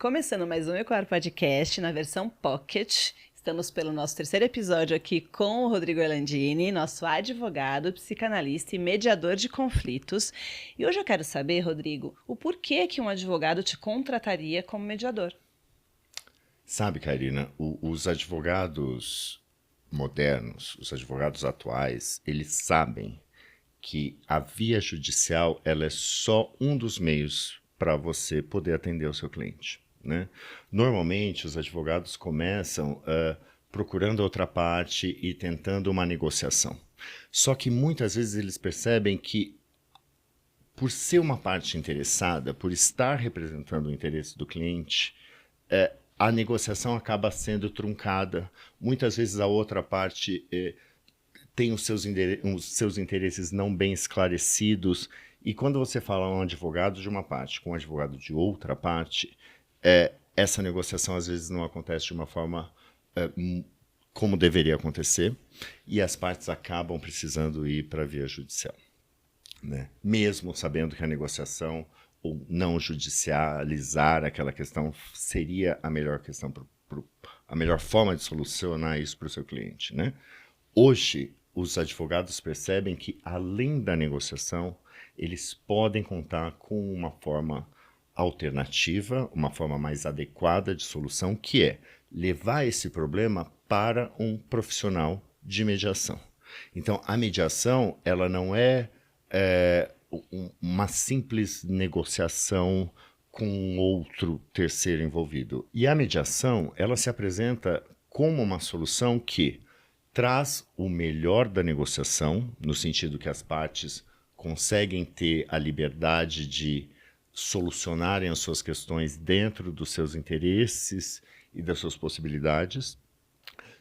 Começando mais um Ecoar Podcast na versão Pocket. Estamos pelo nosso terceiro episódio aqui com o Rodrigo Orlandini, nosso advogado, psicanalista e mediador de conflitos. E hoje eu quero saber, Rodrigo, o porquê que um advogado te contrataria como mediador? Sabe, Karina, os advogados modernos, os advogados atuais, eles sabem que a via judicial ela é só um dos meios para você poder atender o seu cliente, né? Normalmente, os advogados começam procurando outra parte e tentando uma negociação. Só que muitas vezes eles percebem que, por ser uma parte interessada, por estar representando o interesse do cliente, a negociação acaba sendo truncada. Muitas vezes a outra parte tem os seus interesses não bem esclarecidos. E quando você fala um advogado de uma parte com um advogado de outra parte, essa negociação às vezes não acontece de uma forma como deveria acontecer, e as partes acabam precisando ir para a via judicial, né? Mesmo sabendo que a negociação ou não judicializar aquela questão seria a melhor questão, a melhor forma de solucionar isso para o seu cliente, né? Hoje, os advogados percebem que, além da negociação, eles podem contar com uma forma alternativa, uma forma mais adequada de solução, que é levar esse problema para um profissional de mediação. Então, a mediação, ela não é uma simples negociação com outro terceiro envolvido. E a mediação, ela se apresenta como uma solução que traz o melhor da negociação, no sentido que as partes conseguem ter a liberdade de solucionarem as suas questões dentro dos seus interesses e das suas possibilidades.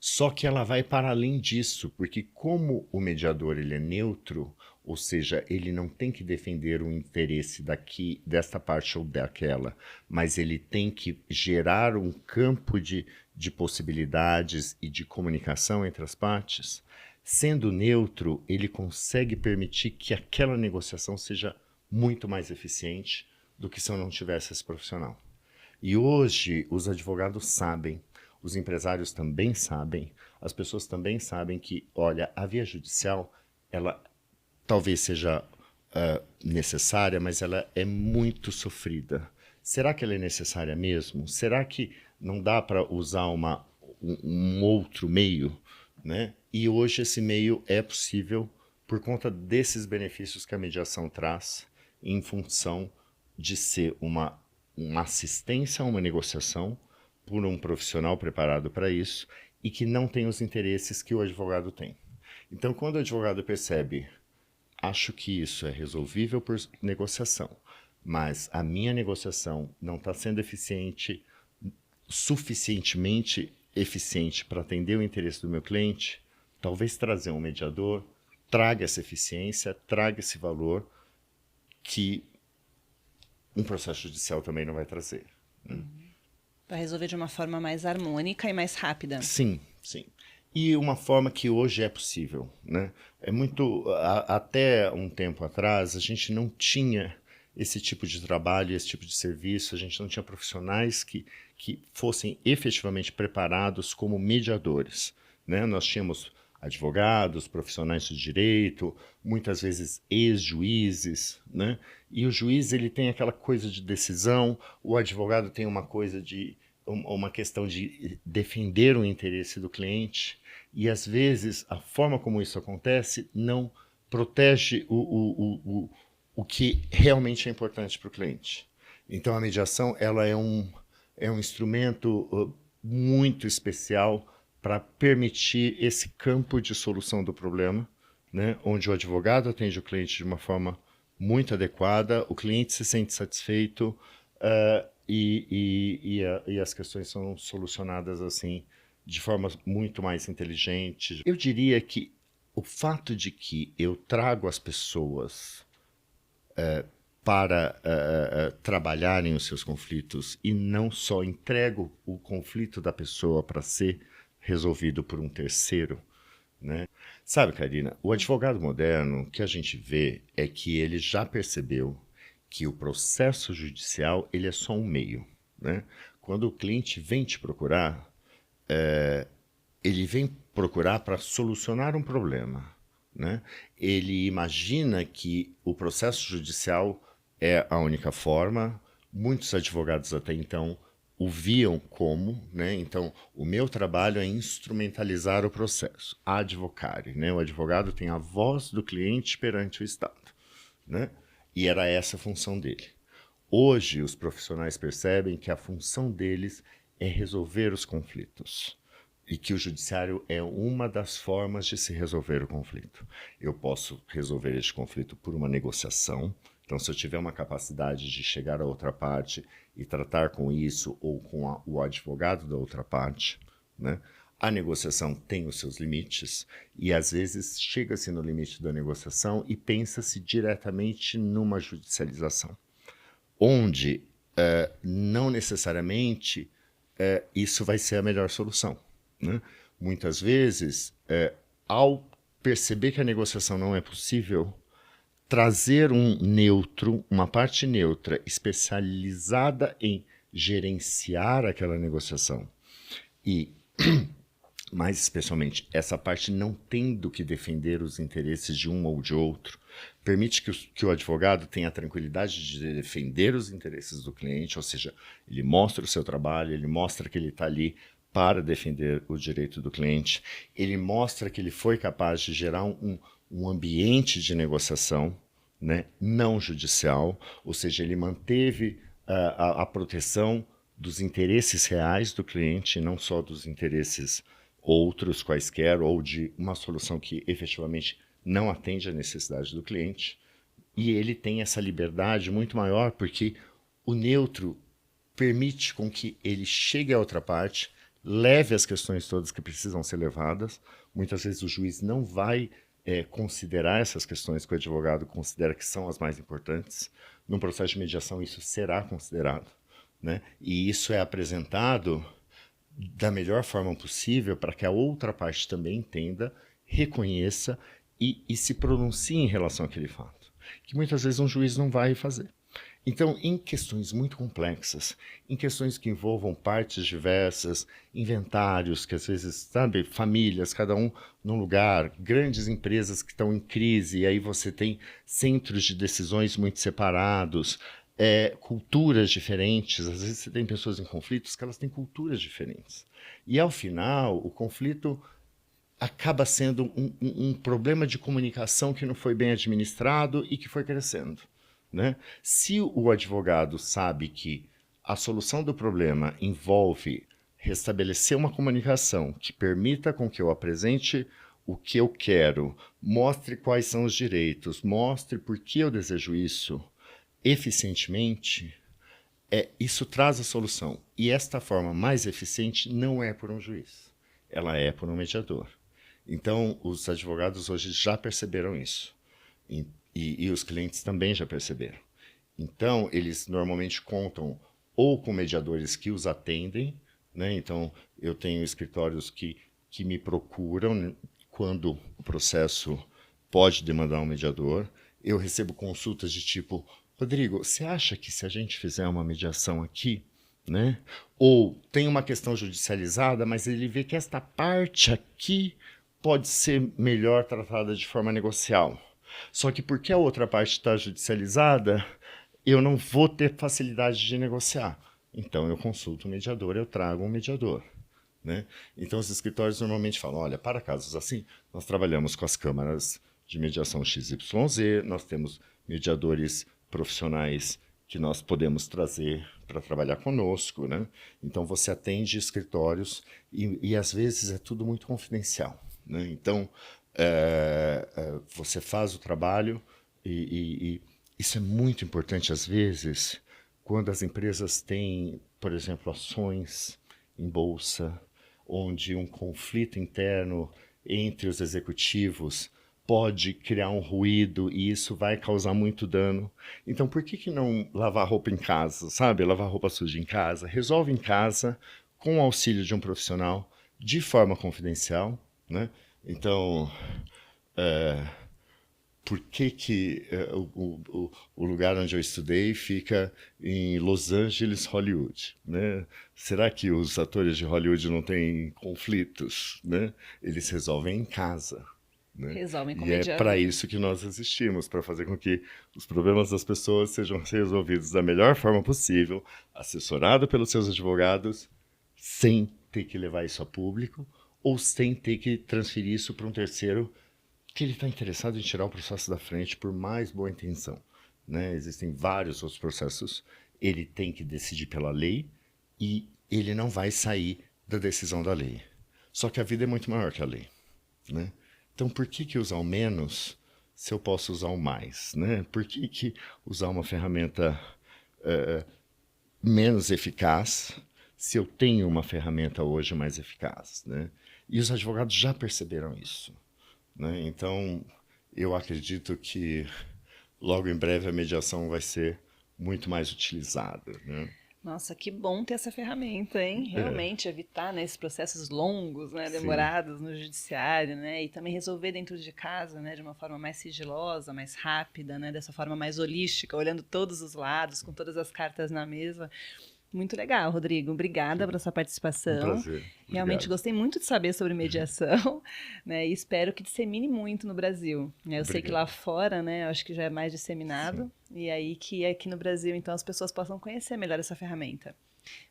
Só que ela vai para além disso, porque como o mediador ele é neutro, ou seja, ele não tem que defender o interesse desta parte ou daquela, mas ele tem que gerar um campo de possibilidades e de comunicação entre as partes. Sendo neutro, ele consegue permitir que aquela negociação seja muito mais eficiente do que se eu não tivesse esse profissional. E hoje os advogados sabem, os empresários também sabem, as pessoas também sabem que, olha, a via judicial, ela talvez seja necessária, mas ela é muito sofrida. Será que ela é necessária mesmo? Será que não dá para usar um outro meio, né? E hoje esse meio é possível por conta desses benefícios que a mediação traz, em função de ser uma assistência a uma negociação por um profissional preparado para isso e que não tem os interesses que o advogado tem. Então, quando o advogado percebe, acho que isso é resolvível por negociação, mas a minha negociação não está sendo suficientemente eficiente para atender o interesse do meu cliente, talvez trazer um mediador traga essa eficiência, traga esse valor que um processo judicial também não vai trazer, né? Vai resolver de uma forma mais harmônica e mais rápida. Sim, sim. E uma forma que hoje é possível, né? Até um tempo atrás, a gente não tinha esse tipo de trabalho, esse tipo de serviço, a gente não tinha profissionais que fossem efetivamente preparados como mediadores, né? Nós tínhamos advogados, profissionais de direito, muitas vezes ex-juízes, né? E o juiz ele tem aquela coisa de decisão, o advogado tem uma questão de defender o interesse do cliente, e às vezes a forma como isso acontece não protege o que realmente é importante para o cliente. Então a mediação ela é um instrumento muito especial para permitir esse campo de solução do problema, né, onde o advogado atende o cliente de uma forma muito adequada, o cliente se sente satisfeito e as questões são solucionadas assim de forma muito mais inteligente. Eu diria que o fato de que eu trago as pessoas para trabalharem os seus conflitos e não só entrego o conflito da pessoa para ser resolvido por um terceiro, né? Sabe, Karina, o advogado moderno, o que a gente vê é que ele já percebeu que o processo judicial ele é só um meio. né? Quando o cliente vem te procurar, ele vem procurar para solucionar um problema, né? Ele imagina que o processo judicial é a única forma. Muitos advogados até então o viam como, né? Então, o meu trabalho é instrumentalizar o processo, advocare, né? O advogado tem a voz do cliente perante o Estado, né? E era essa a função dele. Hoje, os profissionais percebem que a função deles é resolver os conflitos e que o judiciário é uma das formas de se resolver o conflito. Eu posso resolver este conflito por uma negociação. Então, se eu tiver uma capacidade de chegar a outra parte e tratar com isso ou com o advogado da outra parte, né? A negociação tem os seus limites e, às vezes, chega-se no limite da negociação e pensa-se diretamente numa judicialização, onde não necessariamente isso vai ser a melhor solução, né? Muitas vezes, ao perceber que a negociação não é possível, trazer um neutro, uma parte neutra especializada em gerenciar aquela negociação e, mais especialmente, essa parte não tendo que defender os interesses de um ou de outro, permite que o advogado tenha a tranquilidade de defender os interesses do cliente, ou seja, ele mostra o seu trabalho, ele mostra que ele está ali para defender o direito do cliente, ele mostra que ele foi capaz de gerar um ambiente de negociação, né, não judicial, ou seja, ele manteve a proteção dos interesses reais do cliente, não só dos interesses outros quaisquer, ou de uma solução que efetivamente não atende à necessidade do cliente. E ele tem essa liberdade muito maior porque o neutro permite com que ele chegue à outra parte, leve as questões todas que precisam ser levadas. Muitas vezes o juiz não vai considerar essas questões que o advogado considera que são as mais importantes. Num processo de mediação isso será considerado, né? E isso é apresentado da melhor forma possível para que a outra parte também entenda, reconheça e se pronuncie em relação àquele fato, que muitas vezes um juiz não vai fazer. Então, em questões muito complexas, em questões que envolvam partes diversas, inventários, que às vezes, sabe, famílias, cada um num lugar, grandes empresas que estão em crise, e aí você tem centros de decisões muito separados, culturas diferentes, às vezes você tem pessoas em conflitos que elas têm culturas diferentes. E, ao final, o conflito acaba sendo um problema de comunicação que não foi bem administrado e que foi crescendo, né? Se o advogado sabe que a solução do problema envolve restabelecer uma comunicação que permita com que eu apresente o que eu quero, mostre quais são os direitos, mostre por que eu desejo isso eficientemente, isso traz a solução. E esta forma mais eficiente não é por um juiz, ela é por um mediador. Então, os advogados hoje já perceberam isso. E os clientes também já perceberam. Então, eles normalmente contam ou com mediadores que os atendem, né? Então, eu tenho escritórios que me procuram, né, quando o processo pode demandar um mediador. Eu recebo consultas de tipo, Rodrigo, você acha que se a gente fizer uma mediação aqui, né? Ou tem uma questão judicializada, mas ele vê que esta parte aqui pode ser melhor tratada de forma negocial. Só que porque a outra parte está judicializada, eu não vou ter facilidade de negociar. Então eu consulto o mediador, eu trago um mediador, né? Então os escritórios normalmente falam, olha, para casos assim, nós trabalhamos com as câmaras de mediação XYZ, nós temos mediadores profissionais que nós podemos trazer para trabalhar conosco, né? Então você atende escritórios e às vezes é tudo muito confidencial, né? Então você faz o trabalho e isso é muito importante às vezes quando as empresas têm, por exemplo, ações em bolsa, onde um conflito interno entre os executivos pode criar um ruído e isso vai causar muito dano. Então, por que não lavar roupa em casa, sabe? Lavar roupa suja em casa. Resolve em casa, com o auxílio de um profissional, de forma confidencial, né? Então, por que o lugar onde eu estudei fica em Los Angeles, Hollywood, né? Será que os atores de Hollywood não têm conflitos, né? Eles resolvem em casa, né? Resolvem E é comediando. para isso que nós existimos, para fazer com que os problemas das pessoas sejam resolvidos da melhor forma possível, assessorado pelos seus advogados, sem ter que levar isso a público ou sem ter que transferir isso para um terceiro que ele está interessado em tirar o processo da frente por mais boa intenção, né? Existem vários outros processos, ele tem que decidir pela lei e ele não vai sair da decisão da lei. Só que a vida é muito maior que a lei, né? Então por que usar o menos se eu posso usar o mais, né? Por que usar uma ferramenta menos eficaz se eu tenho uma ferramenta hoje mais eficaz, né? E os advogados já perceberam isso, né? Então, eu acredito que logo em breve a mediação vai ser muito mais utilizada, né? Nossa, que bom ter essa ferramenta, hein? Realmente evitar, né, esses processos longos, né, Sim. demorados no judiciário, né, e também resolver dentro de casa, né, de uma forma mais sigilosa, mais rápida, né, dessa forma mais holística, olhando todos os lados, com todas as cartas na mesa. Muito legal, Rodrigo. Obrigada pela sua participação. Um prazer. Realmente Obrigado. gostei muito de saber sobre mediação, né? E espero que dissemine muito no Brasil, né? Eu sei que lá fora, né, eu acho que já é mais disseminado. Sim. E aí que aqui no Brasil, então, as pessoas possam conhecer melhor essa ferramenta.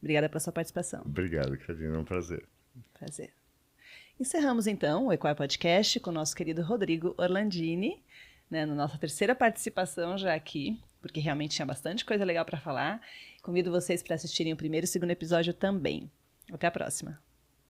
Obrigada pela sua participação. Obrigado, Karina. É um prazer. Prazer. Encerramos, então, o Equai Podcast com o nosso querido Rodrigo Orlandini, né, na nossa terceira participação já aqui, porque realmente tinha bastante coisa legal para falar. Convido vocês para assistirem o primeiro e o segundo episódio também. Até a próxima.